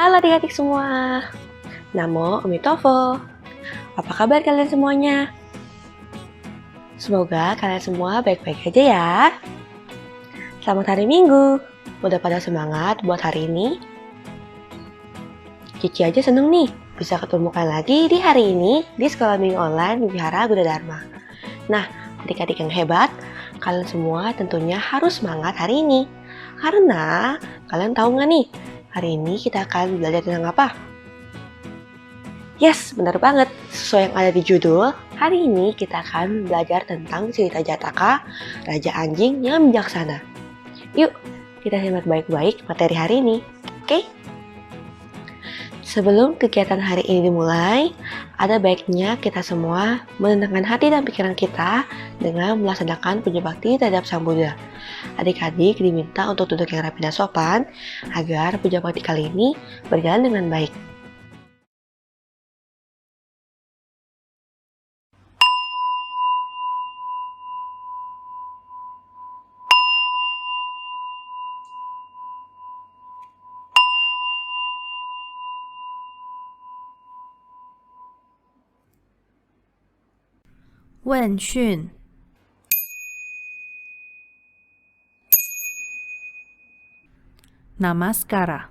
Halo adik-adik semua, Namo Omitovo. Apa kabar kalian semuanya? Semoga kalian semua baik-baik aja ya. Selamat hari Minggu, udah pada semangat buat hari ini? Cici aja seneng nih, bisa ketemu kalian lagi di hari ini di Sekolah Minggu Online Wihara Buddha Dharma. Nah, adik-adik yang hebat, kalian semua tentunya harus semangat hari ini. Karena, kalian tahu nggak nih, hari ini kita akan belajar tentang apa? Yes, benar banget. Sesuai yang ada di judul, hari ini kita akan belajar tentang cerita Jataka, Raja Anjing yang bijaksana. Yuk, kita simak baik-baik materi hari ini, oke? Sebelum kegiatan hari ini dimulai, ada baiknya kita semua menenangkan hati dan pikiran kita dengan melaksanakan puja bakti terhadap Sang Buddha. Adik-adik diminta untuk duduk yang rapi dan sopan agar puja bakti kali ini berjalan dengan baik. Wen Xun Namaskara.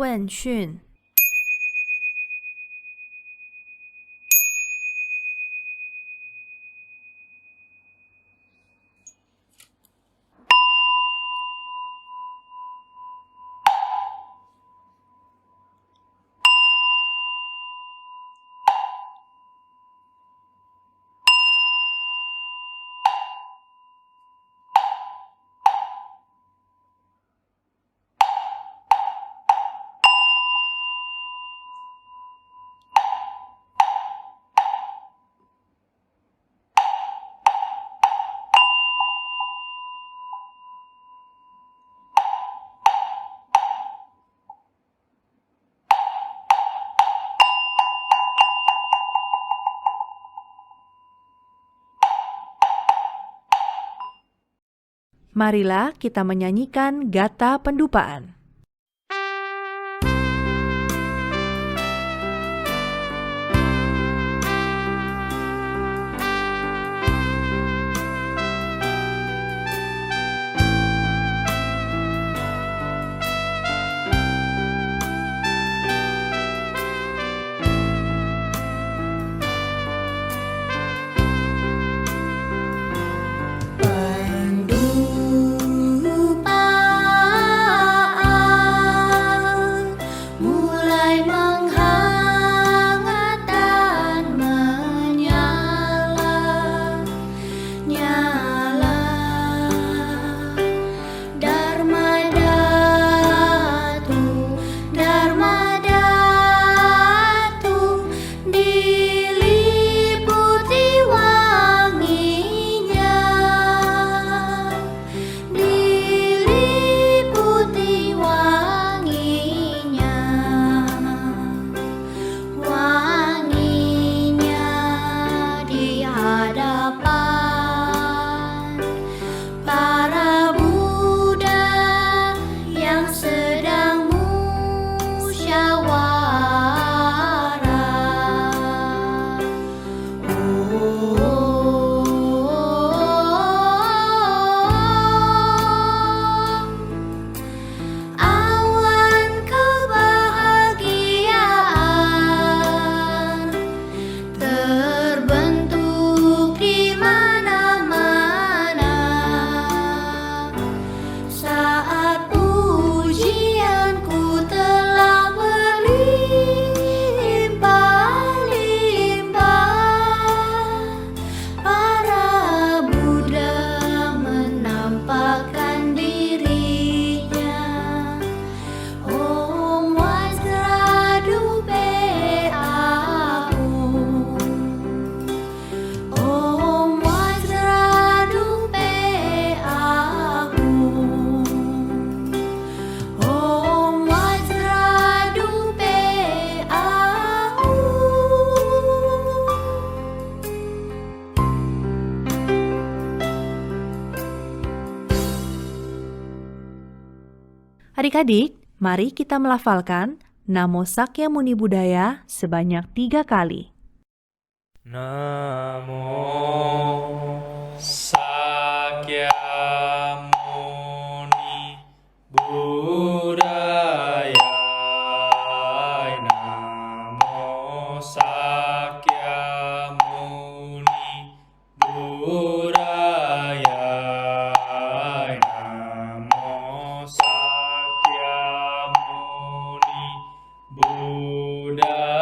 Wen Xun Marilah kita menyanyikan Gata Pendupaan. Adik-adik, mari kita melafalkan Namo Sakyamuni Buddhaya sebanyak 3 kali. Namo Sakyamuni Buddhaya. Namo Sakyamuni Buddhaya. Namo Sakyamuni Buddhaya.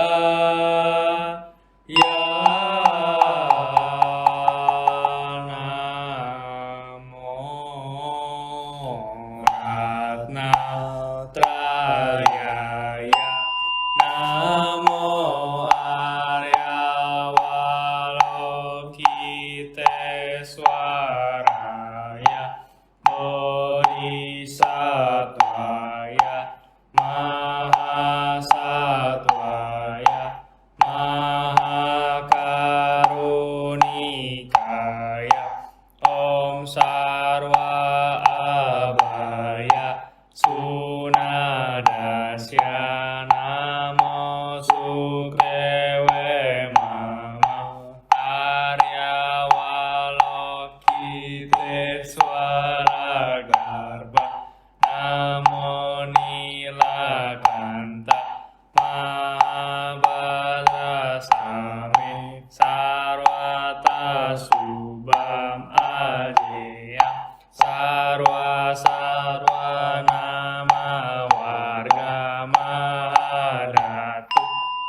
Ratnatrayaya Namo Aryawalokiteswaraya Bodhisattvaya Mahasattvaya Mahakarunikaya Om Sarva Abhaya Sunadasya Namo Sukewe Mama Aryawalokiteswara Garbha Namo Nilakanta Mahabhadra Sami Sarvata Subham Ajeya Sarva Sarva Nama Warga Mahadatu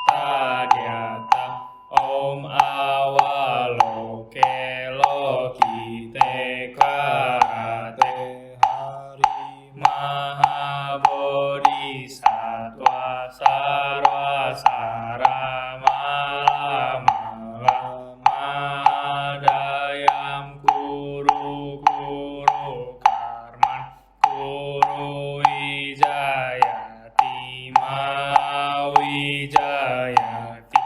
Tadyata Om Awaloke Lokite Karate Hari Mahabodhisattva Sarva Saramala Mala Mahadayam Kuru Kuru Karman Kuru Wijayati Mawijayati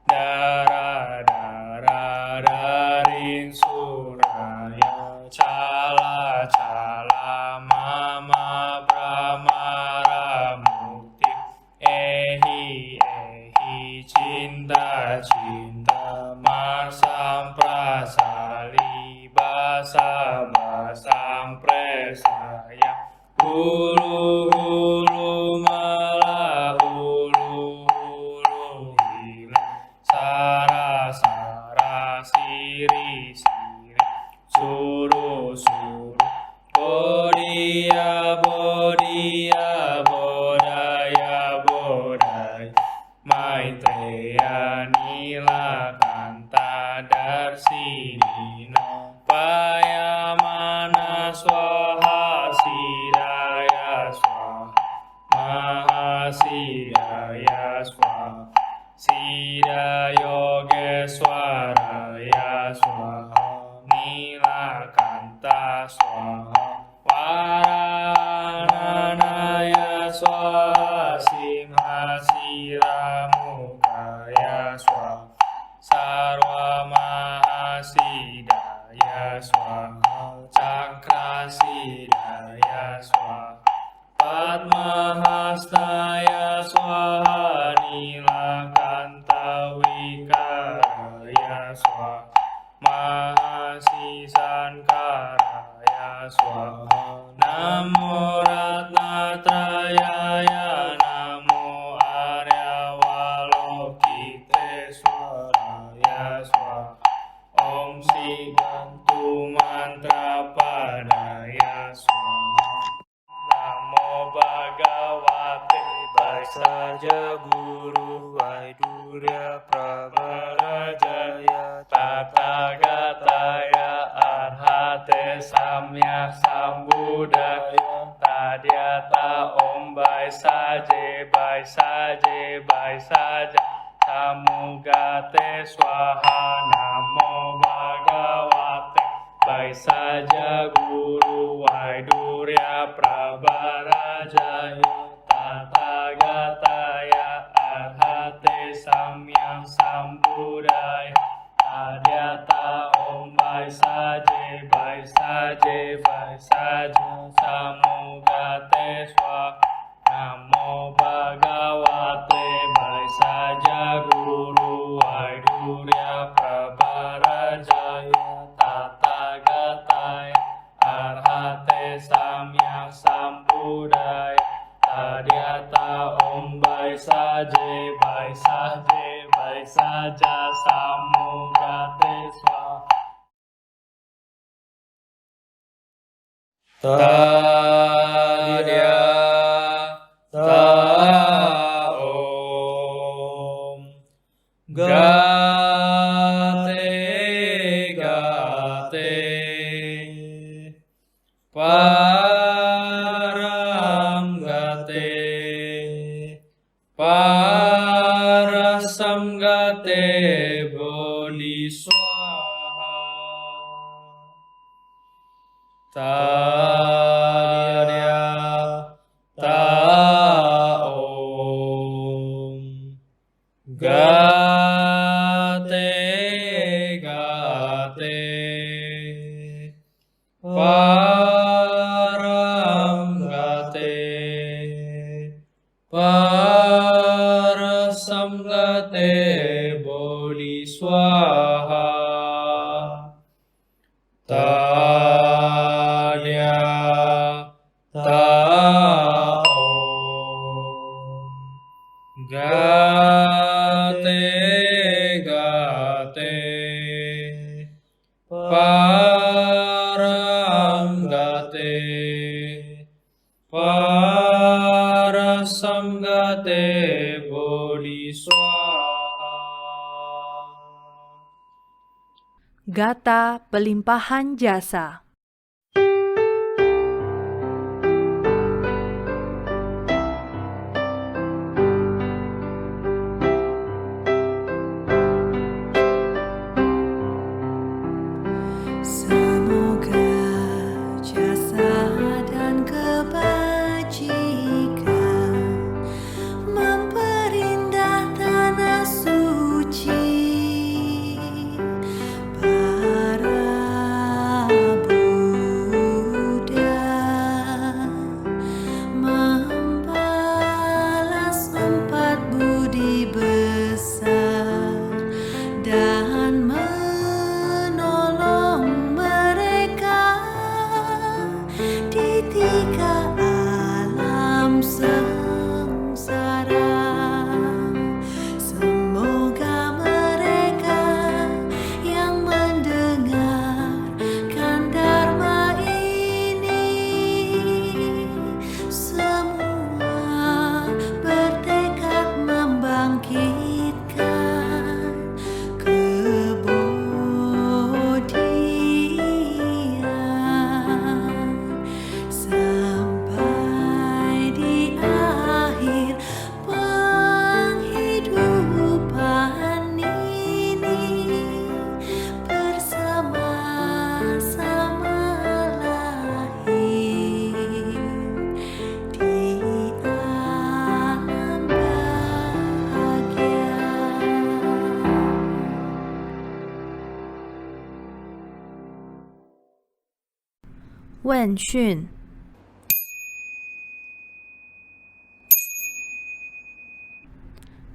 Dara Dara Daring Suraya Cala Cala Mama Brahmara Mukti Ehi Ehi Cinta Cinta Marsam Prasali Basa Basam Presaya Hulu Hulu Mala Hulu Hulu Hila Sara Sara Siri Siri Suru Suru Bodhiya Bodhiya Bodhaya Bodhaya Maitreya Nilakanta Darsinina Payamana Swaha Sidaya Swaha Mahasidaya Swaha Sida Yogeswaraya Swaha Nilakanta Swaha Varanaya Swaha Simhasira Mukaya Swaha Sarva Mahasidaya Swaha Cakrasidaya Swaha Padmahastaya Swaha Nilakanta Wikaraya Swaha Mahasisankaraya Swaha Namo Ratnatrayaya Namo Aryawalokiteswaraya Swaha Om Sigantu Mantra Padaya Swaha Namo Bhagavate Vaisarja Guru Vaidurya Pravarajaya Tathāgataya Arhate Samyak Sambuddhaya Tadyata Om Vaisaje Vaisaje Vaisaja Samugate Swaha Namo Bhagavate Vaisaja Guru Vaidurya Pravarajaya Tathāgataya Arhate Samyak Sambuddhaya Tadyata Om Vaisaje Vaisaje Vaisaja Samugate Swaha samyang sambuddhaya tadhyata om bai saje bai saja samugate swa tadhyata om gate param gate parasam gate bodhi swaha tadhyata om gate param gate parasam gate bodhi swaha tadhyata om gate param gate parasam gate bodhi swaha. Gata pelimpahan jasa. Semoga jasa dan kebajikan memperindah tanah suci para Buddha, membalas empat budi besar dan menolong mereka di tiga alam sengsara. Semoga mereka yang mendengarkan dharma ini semua bertekad membangkitkan kebodian sampai di akhir penghidupan ini bersama-sama lahir di alam bahagia. Wen Xun.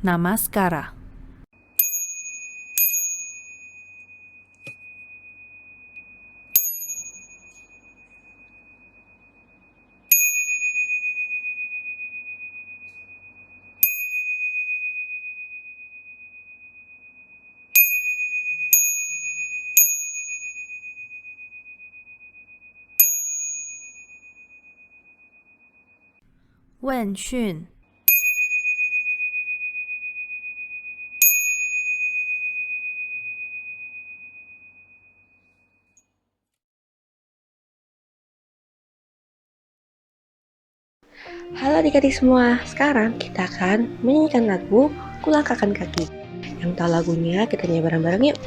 Namaskara. Wen Xun. Halo adik-adik semua, sekarang kita akan menyanyikan lagu Kulangkakan Kaki. Yang tahu lagunya, kita nyanyi bareng-bareng yuk.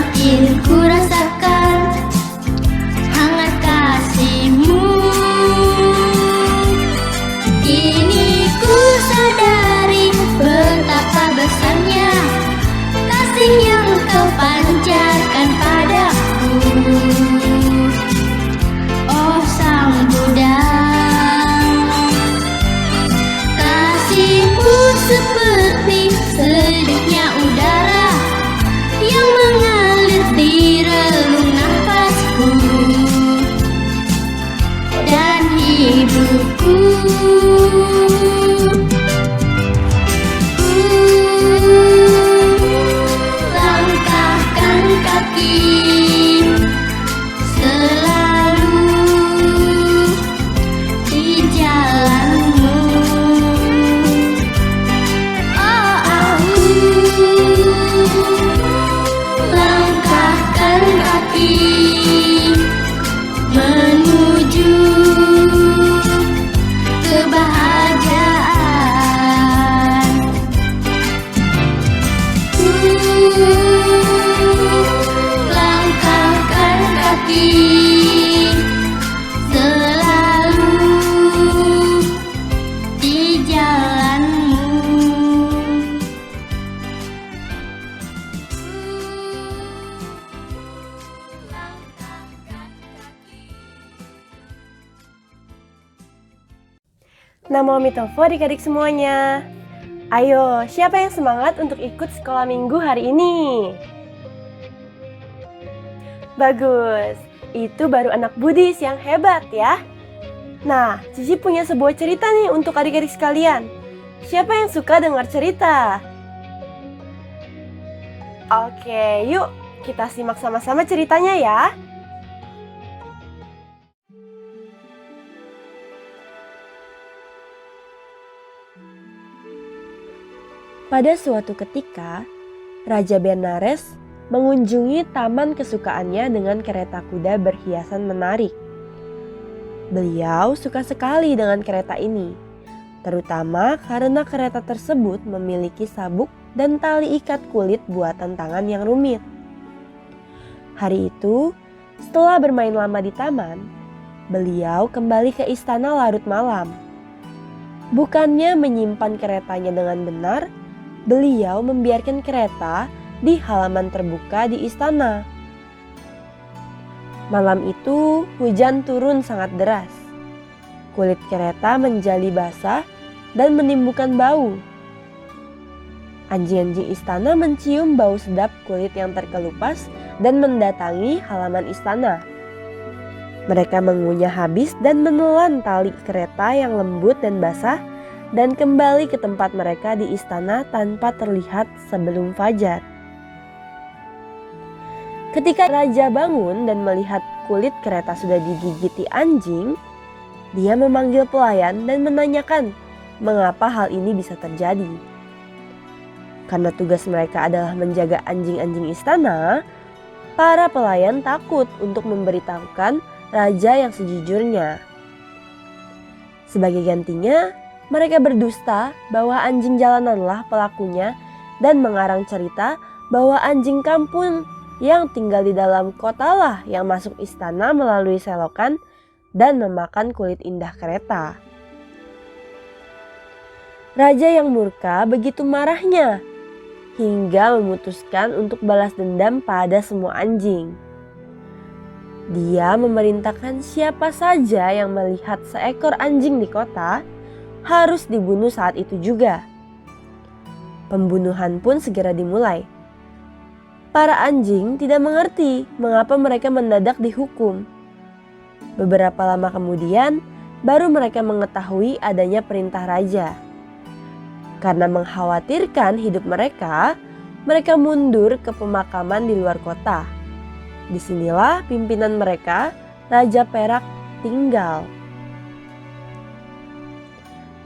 semakin ku rasakan hangat kasih-Mu. Kini ku sadari betapa besarnya kasih yang Kau pancarkan padaku. Oh Sang Buddha, kasih-Mu seperti sediknya udara yang mengalir di relung nafasku dan hidupku. Langkahkan kaki selalu di jalan-Mu. Oh aku langkahkan kaki menuju kebahagiaan. Langkahkan kaki selalu di jalan-Mu. Namo Mitovo adik-adik semuanya. Ayo, siapa yang semangat untuk ikut sekolah minggu hari ini? Bagus, itu baru anak Budis yang hebat ya. Nah, Cici punya sebuah cerita nih untuk adik-adik sekalian. Siapa yang suka dengar cerita? Oke, yuk kita simak sama-sama ceritanya ya. Pada suatu ketika, Raja Benares mengunjungi taman kesukaannya dengan kereta kuda berhiasan menarik. Beliau suka sekali dengan kereta ini, terutama karena kereta tersebut memiliki sabuk dan tali ikat kulit buatan tangan yang rumit. Hari itu, setelah bermain lama di taman, beliau kembali ke istana larut malam. Bukannya menyimpan keretanya dengan benar, beliau membiarkan kereta di halaman terbuka di istana. Malam itu hujan turun sangat deras. Kulit kereta menjadi basah dan menimbulkan bau. Anjing-anjing istana mencium bau sedap kulit yang terkelupas dan mendatangi halaman istana. Mereka mengunyah habis dan menelan tali kereta yang lembut dan basah dan kembali ke tempat mereka di istana tanpa terlihat sebelum fajar. Ketika raja bangun dan melihat kulit kereta sudah digigiti anjing, dia memanggil pelayan dan menanyakan mengapa hal ini bisa terjadi. Karena tugas mereka adalah menjaga anjing-anjing istana, para pelayan takut untuk memberitahukan raja yang sejujurnya. Sebagai gantinya, mereka berdusta bahwa anjing jalananlah pelakunya dan mengarang cerita bahwa anjing kampung yang tinggal di dalam kotalah yang masuk istana melalui selokan dan memakan kulit indah kereta. Raja yang murka begitu marahnya hingga memutuskan untuk balas dendam pada semua anjing. Dia memerintahkan siapa saja yang melihat seekor anjing di kota harus dibunuh saat itu juga. Pembunuhan pun segera dimulai. Para anjing tidak mengerti mengapa mereka mendadak dihukum. Beberapa lama kemudian, baru mereka mengetahui adanya perintah raja. Karena mengkhawatirkan hidup mereka, mereka mundur ke pemakaman di luar kota. Disinilah pimpinan mereka, Raja Perak, tinggal.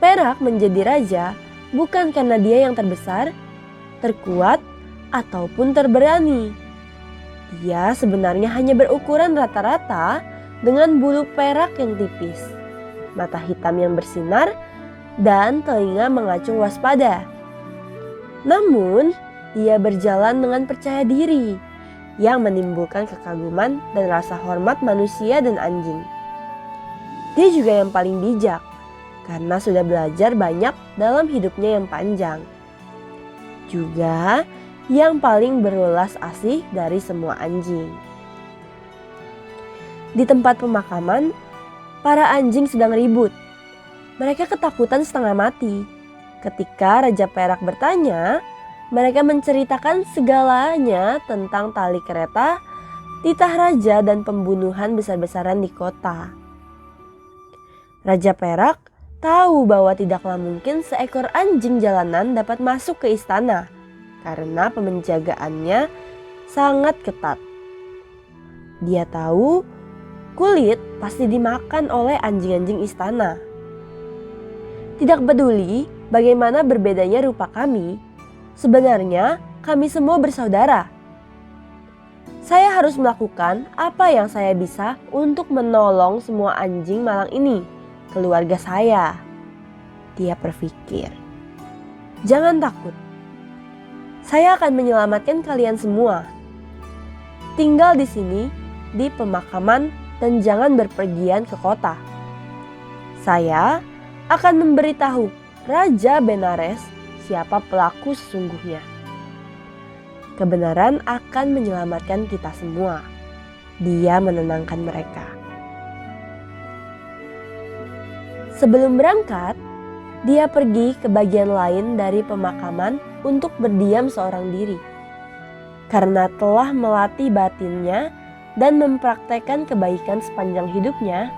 Perak menjadi raja bukan karena dia yang terbesar, terkuat, ataupun terberani. Dia sebenarnya hanya berukuran rata-rata dengan bulu perak yang tipis, mata hitam yang bersinar, dan telinga mengacung waspada. Namun, dia berjalan dengan percaya diri yang menimbulkan kekaguman dan rasa hormat manusia dan anjing. Dia juga yang paling bijak karena sudah belajar banyak dalam hidupnya yang panjang. Juga yang paling berulas asih dari semua anjing. Di tempat pemakaman, para anjing sedang ribut. Mereka ketakutan setengah mati. Ketika Raja Perak bertanya, mereka menceritakan segalanya tentang tali kereta, titah raja, dan pembunuhan besar-besaran di kota. Raja Perak tahu bahwa tidaklah mungkin seekor anjing jalanan dapat masuk ke istana karena pemenjagaannya sangat ketat. Dia tahu kulit pasti dimakan oleh anjing-anjing istana. Tidak peduli bagaimana berbedanya rupa kami, sebenarnya kami semua bersaudara. Saya harus melakukan apa yang saya bisa untuk menolong semua anjing malang ini, keluarga saya. Dia berpikir, jangan takut. Saya akan menyelamatkan kalian semua. Tinggal di sini, di pemakaman, dan jangan berpergian ke kota. Saya akan memberitahu Raja Benares siapa pelaku sesungguhnya. Kebenaran akan menyelamatkan kita semua. Dia menenangkan mereka. Sebelum berangkat, dia pergi ke bagian lain dari pemakaman untuk berdiam seorang diri. Karena telah melatih batinnya dan mempraktekkan kebaikan sepanjang hidupnya,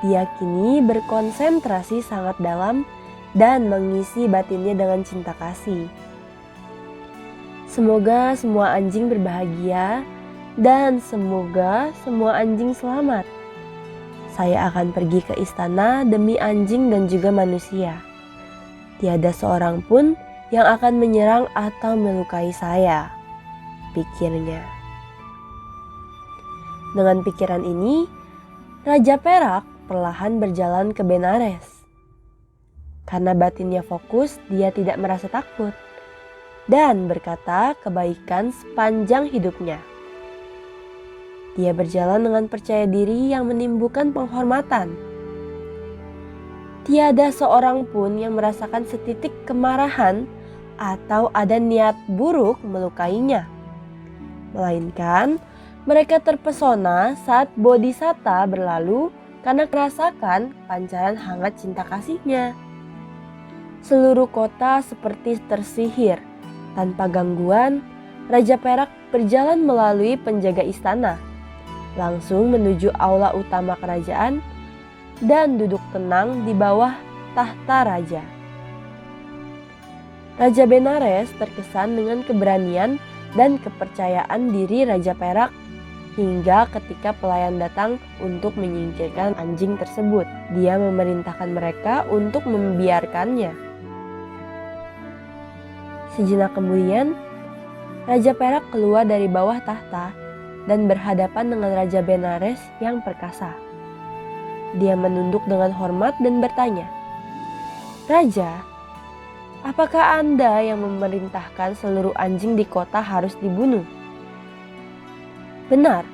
dia kini berkonsentrasi sangat dalam dan mengisi batinnya dengan cinta kasih. Semoga semua anjing berbahagia dan semoga semua anjing selamat. Saya akan pergi ke istana demi anjing dan juga manusia. Tiada seorang pun yang akan menyerang atau melukai saya, pikirnya. Dengan pikiran ini, Raja Perak perlahan berjalan ke Benares. Karena batinnya fokus, dia tidak merasa takut dan berkata kebaikan sepanjang hidupnya. Dia berjalan dengan percaya diri yang menimbulkan penghormatan. Tiada seorang pun yang merasakan setitik kemarahan atau ada niat buruk melukainya. Melainkan mereka terpesona saat Bodhisatta berlalu karena merasakan pancaran hangat cinta kasihnya. Seluruh kota seperti tersihir. Tanpa gangguan, Raja Perak berjalan melalui penjaga istana, langsung menuju aula utama kerajaan dan duduk tenang di bawah tahta raja. Raja Benares terkesan dengan keberanian dan kepercayaan diri Raja Perak hingga ketika pelayan datang untuk menyingkirkan anjing tersebut. Dia memerintahkan mereka untuk membiarkannya. Sejenak kemudian, Raja Perak keluar dari bawah tahta dan berhadapan dengan Raja Benares yang perkasa. Dia menunduk dengan hormat dan bertanya, "Raja, apakah Anda yang memerintahkan seluruh anjing di kota harus dibunuh?" "Benar,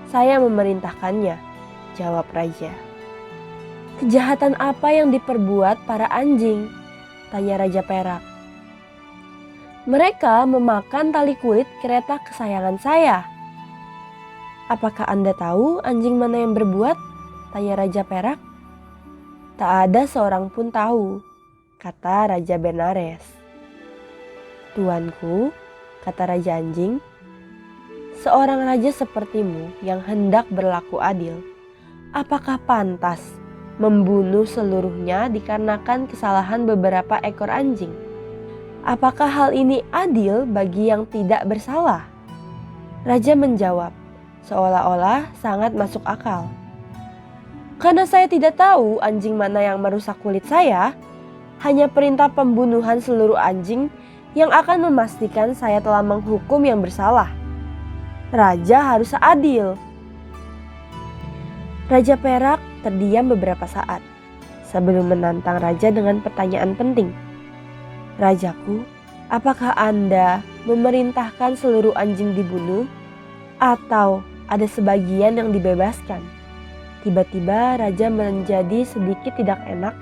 saya memerintahkannya," jawab Raja. "Kejahatan apa yang diperbuat para anjing?" tanya Raja Perak. "Mereka memakan tali kulit kereta kesayangan saya." "Apakah Anda tahu anjing mana yang berbuat?" tanya Raja Perak. "Tak ada seorang pun tahu," kata Raja Benares. "Tuanku," kata Raja Anjing, "seorang raja sepertimu yang hendak berlaku adil, apakah pantas membunuh seluruhnya dikarenakan kesalahan beberapa ekor anjing? Apakah hal ini adil bagi yang tidak bersalah?" Raja menjawab, seolah-olah sangat masuk akal. "Karena saya tidak tahu anjing mana yang merusak kulit saya, hanya perintah pembunuhan seluruh anjing yang akan memastikan saya telah menghukum yang bersalah. Raja harus adil." Raja Perak terdiam beberapa saat sebelum menantang Raja dengan pertanyaan penting. "Rajaku, apakah Anda memerintahkan seluruh anjing dibunuh Atau ada sebagian yang dibebaskan? Tiba-tiba raja menjadi sedikit tidak enak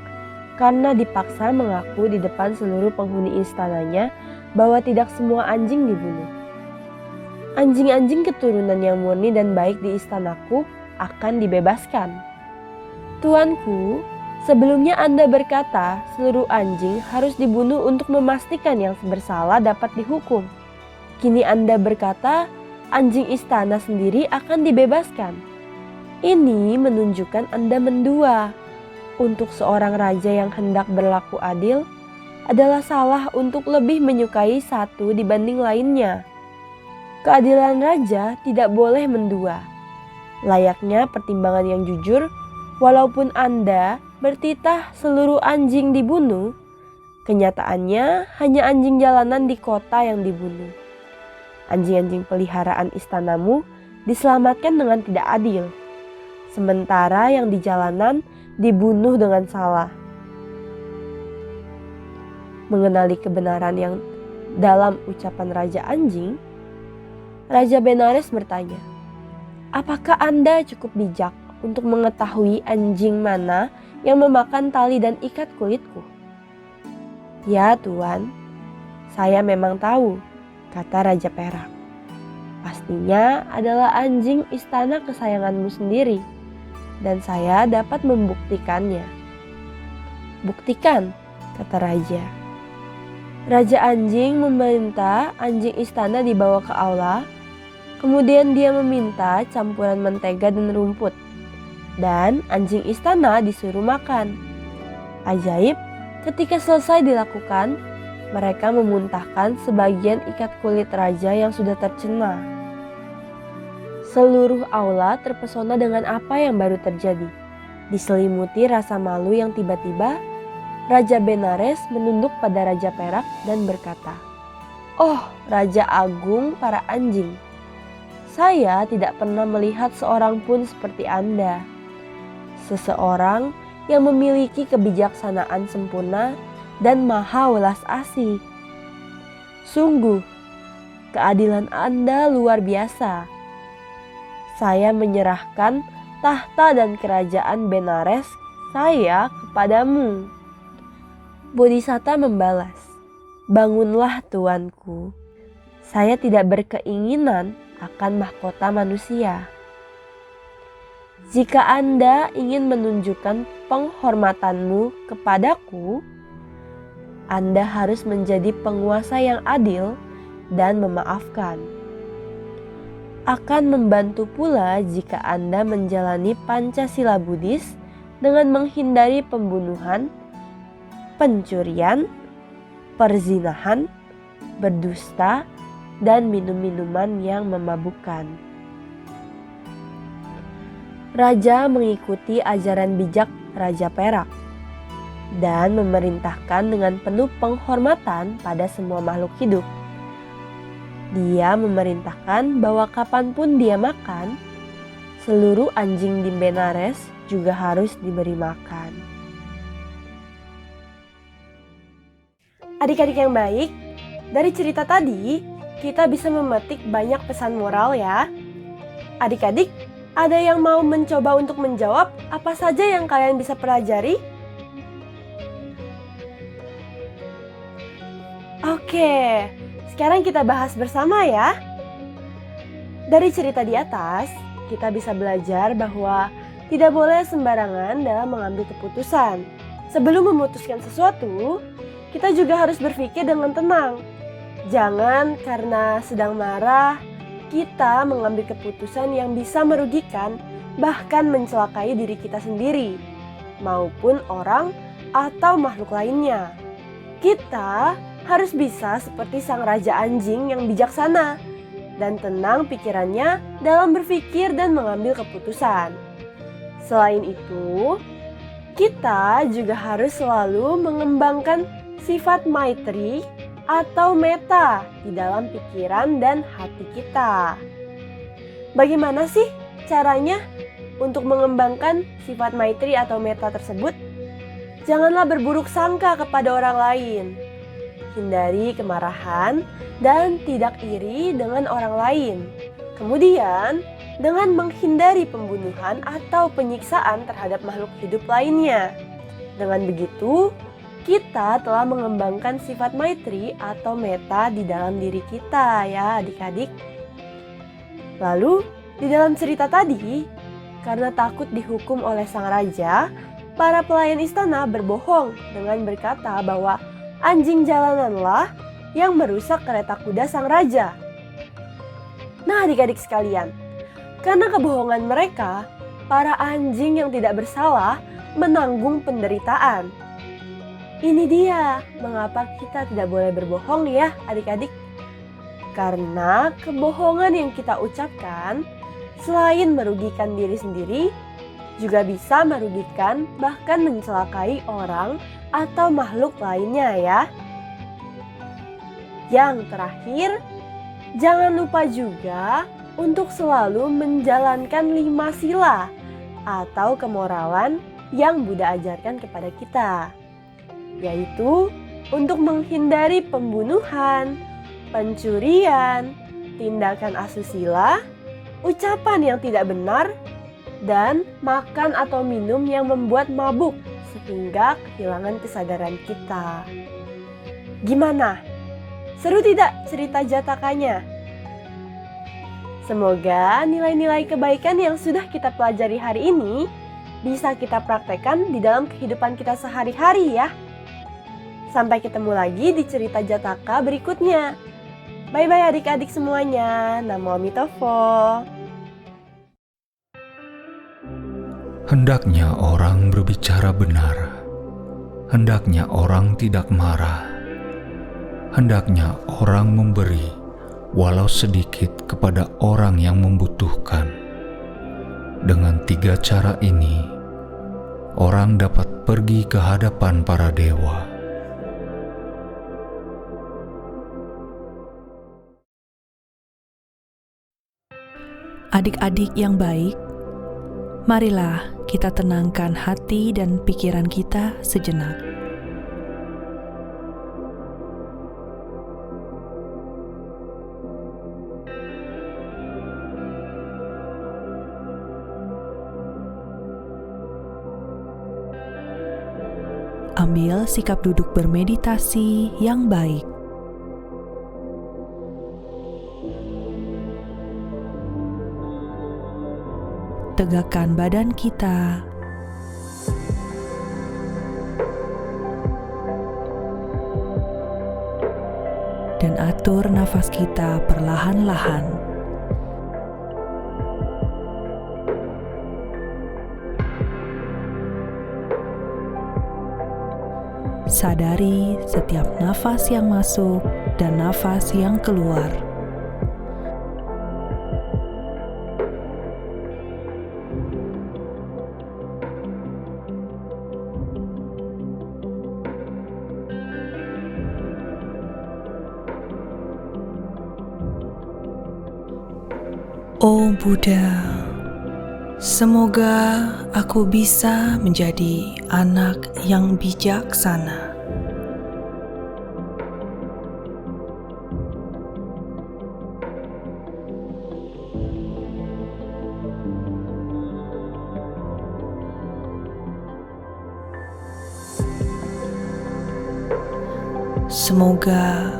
karena dipaksa mengaku di depan seluruh penghuni istananya bahwa tidak semua anjing dibunuh. Anjing-anjing keturunan yang murni dan baik di istanaku akan dibebaskan. Tuanku, sebelumnya Anda berkata seluruh anjing harus dibunuh untuk memastikan yang bersalah dapat dihukum. Kini Anda berkata anjing istana sendiri akan dibebaskan. Ini menunjukkan Anda mendua. Untuk seorang raja yang hendak berlaku adil, adalah salah untuk lebih menyukai satu dibanding lainnya. Keadilan raja tidak boleh mendua. Layaknya pertimbangan yang jujur, walaupun Anda bertitah seluruh anjing dibunuh, kenyataannya hanya anjing jalanan di kota yang dibunuh. Anjing-anjing peliharaan istanamu diselamatkan dengan tidak adil, sementara yang di jalanan dibunuh dengan salah. Mengenali kebenaran yang dalam ucapan Raja Anjing, Raja Benares bertanya, apakah Anda cukup bijak untuk mengetahui anjing mana yang memakan tali dan ikat kulitku? Ya Tuan, saya memang tahu, kata Raja Perak. Pastinya adalah anjing istana kesayanganmu sendiri. Dan saya dapat membuktikannya. Buktikan, kata raja. Raja Anjing meminta anjing istana dibawa ke aula. Kemudian dia meminta campuran mentega dan rumput. Dan anjing istana disuruh makan. Ajaib, ketika selesai dilakukan, mereka memuntahkan sebagian ikat kulit raja yang sudah tercena. Seluruh aula terpesona dengan apa yang baru terjadi. Diselimuti rasa malu yang tiba-tiba, Raja Benares menunduk pada Raja Perak dan berkata, "Oh, Raja Agung para anjing, saya tidak pernah melihat seorang pun seperti Anda. Seseorang yang memiliki kebijaksanaan sempurna dan maha welas asih. Sungguh, keadilan Anda luar biasa. Saya menyerahkan tahta dan kerajaan Benares saya kepadamu." Bodhisatta membalas, "Bangunlah tuanku, saya tidak berkeinginan akan mahkota manusia. Jika Anda ingin menunjukkan penghormatanmu kepadaku, Anda harus menjadi penguasa yang adil dan memaafkan. Akan membantu pula jika Anda menjalani Pancasila Buddhis dengan menghindari pembunuhan, pencurian, perzinahan, berdusta, dan minum-minuman yang memabukkan." Raja mengikuti ajaran bijak Raja Perak dan memerintahkan dengan penuh penghormatan pada semua makhluk hidup. Dia memerintahkan bahwa kapanpun dia makan, seluruh anjing di Benares juga harus diberi makan. Adik-adik yang baik, dari cerita tadi kita bisa memetik banyak pesan moral ya. Adik-adik, ada yang mau mencoba untuk menjawab apa saja yang kalian bisa pelajari? Oke, sekarang kita bahas bersama ya. Dari cerita di atas, kita bisa belajar bahwa tidak boleh sembarangan dalam mengambil keputusan. Sebelum memutuskan sesuatu, kita juga harus berpikir dengan tenang. Jangan karena sedang marah, kita mengambil keputusan yang bisa merugikan, bahkan mencelakai diri kita sendiri, maupun orang atau makhluk lainnya. Kita harus bisa seperti sang Raja Anjing yang bijaksana dan tenang pikirannya dalam berpikir dan mengambil keputusan. Selain itu, kita juga harus selalu mengembangkan sifat maitri atau metta di dalam pikiran dan hati kita. Bagaimana sih caranya untuk mengembangkan sifat maitri atau metta tersebut? Janganlah berburuk sangka kepada orang lain. Hindari kemarahan dan tidak iri dengan orang lain. Kemudian, dengan menghindari pembunuhan atau penyiksaan terhadap makhluk hidup lainnya. Dengan begitu, kita telah mengembangkan sifat maitri atau metta di dalam diri kita ya adik-adik. Lalu, di dalam cerita tadi, karena takut dihukum oleh sang raja, para pelayan istana berbohong dengan berkata bahwa anjing jalananlah yang merusak kereta kuda sang raja. Nah adik-adik sekalian, karena kebohongan mereka, para anjing yang tidak bersalah menanggung penderitaan. Ini dia mengapa kita tidak boleh berbohong ya adik-adik. Karena kebohongan yang kita ucapkan selain merugikan diri sendiri, juga bisa merugikan bahkan mencelakai orang atau makhluk lainnya ya. Yang terakhir, jangan lupa juga untuk selalu menjalankan 5 sila atau kemoralan yang Buddha ajarkan kepada kita, yaitu untuk menghindari pembunuhan, pencurian, tindakan asusila, ucapan yang tidak benar, dan makan atau minum yang membuat mabuk sehingga kehilangan kesadaran kita. Gimana? Seru tidak cerita Jatakannya? Semoga nilai-nilai kebaikan yang sudah kita pelajari hari ini bisa kita praktekkan di dalam kehidupan kita sehari-hari ya. Sampai ketemu lagi di cerita Jataka berikutnya. Bye-bye adik-adik semuanya. Namo Amitovo. Hendaknya orang berbicara benar. Hendaknya orang tidak marah. Hendaknya orang memberi, walau sedikit, kepada orang yang membutuhkan. Dengan 3 cara ini, orang dapat pergi ke hadapan para dewa. Adik-adik yang baik, marilah kita tenangkan hati dan pikiran kita sejenak. Ambil sikap duduk bermeditasi yang baik. Tegakkan badan kita. Dan atur nafas kita perlahan-lahan. Sadari setiap nafas yang masuk dan nafas yang keluar. Oh Buddha, semoga aku bisa menjadi anak yang bijaksana. Semoga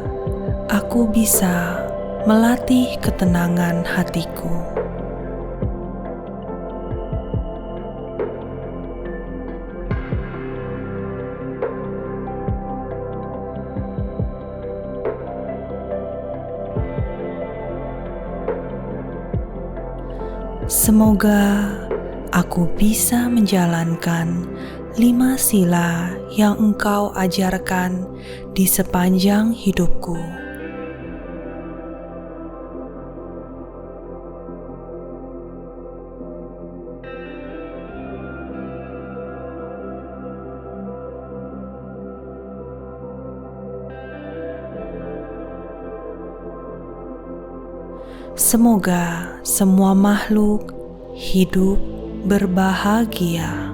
aku bisa melatih ketenangan hatiku. Semoga aku bisa menjalankan 5 sila yang Engkau ajarkan di sepanjang hidupku. Semoga semua makhluk hidup berbahagia.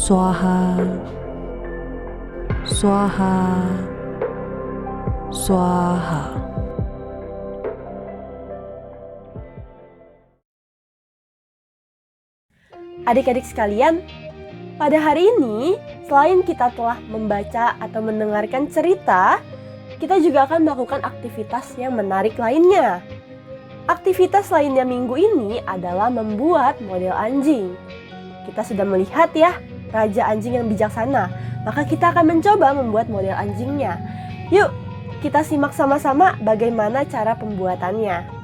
Swaha, Swaha, Swaha. Adik-adik sekalian, pada hari ini, selain kita telah membaca atau mendengarkan cerita, kita juga akan melakukan aktivitas yang menarik lainnya. Aktivitas lainnya minggu ini adalah membuat model anjing. Kita sudah melihat ya, raja anjing yang bijaksana. Maka kita akan mencoba membuat model anjingnya. Yuk, kita simak sama-sama bagaimana cara pembuatannya.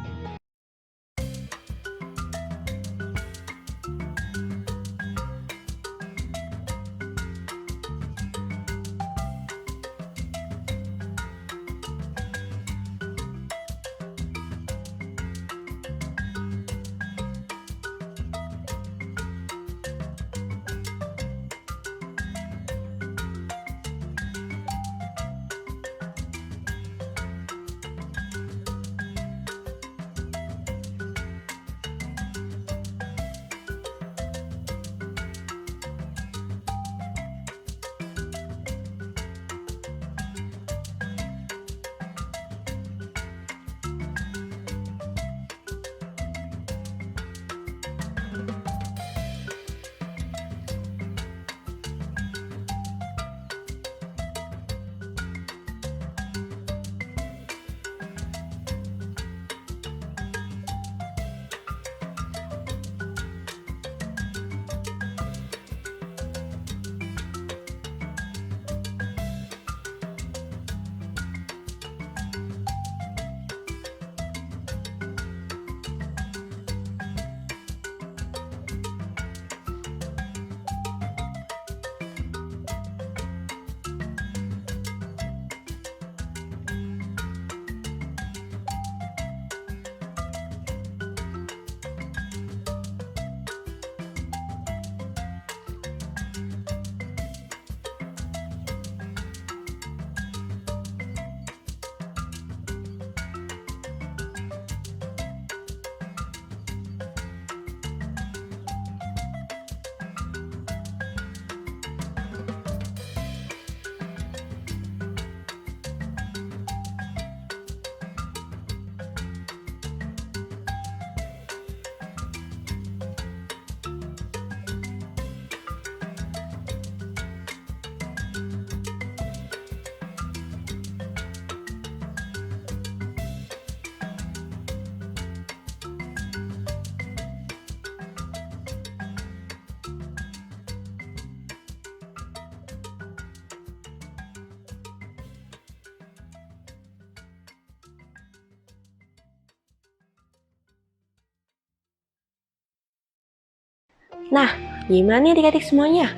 Nah, gimana nih adik-adik semuanya?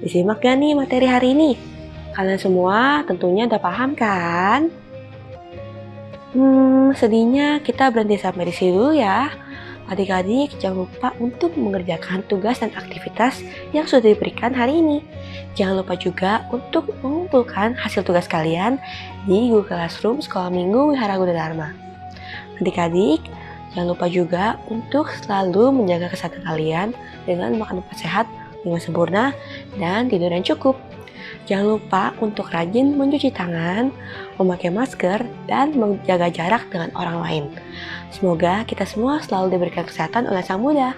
Disimak gak nih materi hari ini? Kalian semua tentunya udah paham kan? Sedihnya kita berhenti sampai di sini dulu ya. Adik-adik jangan lupa untuk mengerjakan tugas dan aktivitas yang sudah diberikan hari ini. Jangan lupa juga untuk mengumpulkan hasil tugas kalian di Google Classroom Sekolah Minggu Wihara Guna Dharma. Adik-adik, jangan lupa juga untuk selalu menjaga kesehatan kalian dengan makan sehat, minum sempurna, dan tidur yang cukup. Jangan lupa untuk rajin mencuci tangan, memakai masker, dan menjaga jarak dengan orang lain. Semoga kita semua selalu diberikan kesehatan oleh Sang Buddha.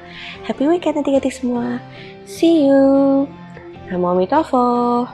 Happy weekend adik-adik semua. See you. Namo Amitovo.